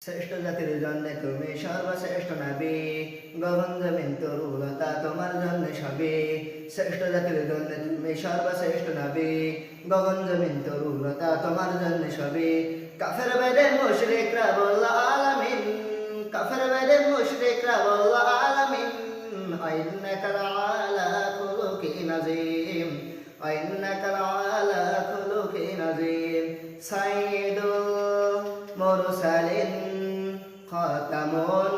শ্রেষ্ঠ জাতির জন্য তুমি সর্বশ্রেষ্ঠ নবী, গগন জমিন তরুলতা তোমার জন্য সবই। শ্রেষ্ঠ জাতির জন্য তুমি সর্বশ্রেষ্ঠ নবী, গগন জমিন তরুলতা তোমার জন্য সবই। কাফের বাইরে মুশরিকরা বলল আলামিন, কাফের বাইরে মুশরিকরা বলল আলামিন। আইন্নাকা আলা খুলুকিন আযীম, আইন্নাকা আলা খুলুকিন আযীম। সাইয়্যিদুল মুরসালিন খাতামুন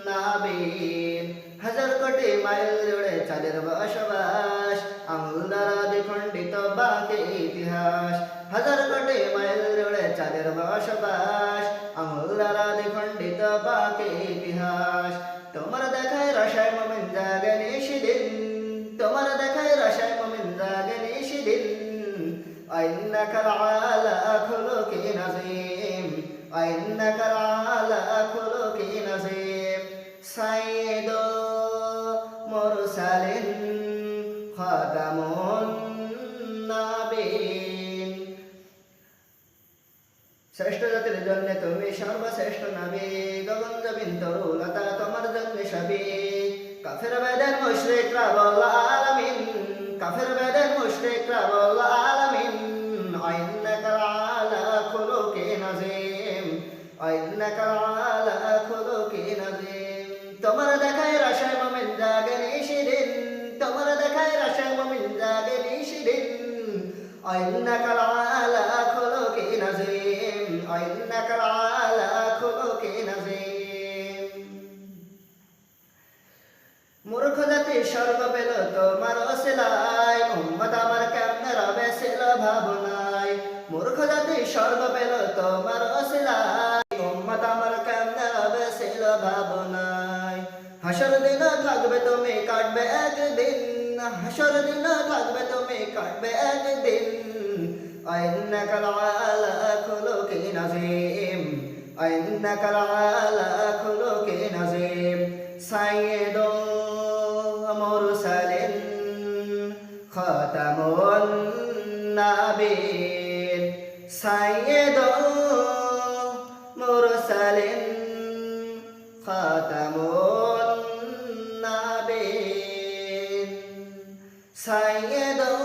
নাবিয়্যিন। হাজার কোটি মাইল জুড়ে চাঁদের বসবাস, আঙুল দ্বারা দ্বিখণ্ডিত বাঁকে ইতিহাস। হাজার কোটি মাইল জুড়ে চাঁদের বসবাস, আঙুল দ্বারা দ্বিখণ্ডিত বাঁকে ইতিহাস। তোমার দেখায় রসায় মুমিন জাগে নিশিদিন, তোমার দেখায় রসায় মুমিন জাগে নিশিদিন। আইন্নাকা আলা খুলুকিন আযীম, আইন্নাকা আলা খুলুকিন আযীম। সাইয়্যিদুল মুরসালিন খাতামুন নাবিয়্যিন। শ্রেষ্ঠ জাতির জন্য তুমি সর্বশ্রেষ্ঠ নবী, গগন জমিন তরুলতা তোমার জন্য সবই। কাফের বেদের মুশরিকরা বলল আলামিন, কাফের বেদের মুশরিকরা বলল আলামিন। আইন্নাকা আলা খুলুকিন আযীম, আইন্নাকা আলা খুলুকিন আযীম। তোমার দেখায় রসায় মুমিন জাগে নিশিদিন, তোমার দেখায় রসায় মুমিন জাগে নিশিদিন। আইন্নাকা আলা খুলুকিন আযীম, আইন্নাকা আলা খুলুকিন আযীম। মূর্খ জাতি স্বর্গ পেল তোমার ওসিলায়, উম্মত আমার কেমনে রবে ছিল ভাবনায়। মূর্খ জাতি স্বর্গ পেল তোমার ওসিলায়, উম্মত আমার কেমনে রবে ছিল ভাবনায়। হাসর দিন থাকবে তুমি কাটবে একদিন, হাসর দিন থাকবে তুমি কাটবে একদিন। আইন্নাকা আলা খুলুকিন আযীম, আইন্নাকা আলা খুলুকিন আযীম। সাইয়্যিদুল মুরসালিন খাতামুন নাবিয়্যিন। সাইয়্যিদুল মুরসালিন খাতামুন নাবিয়্যিন। সাইয়্যিদুল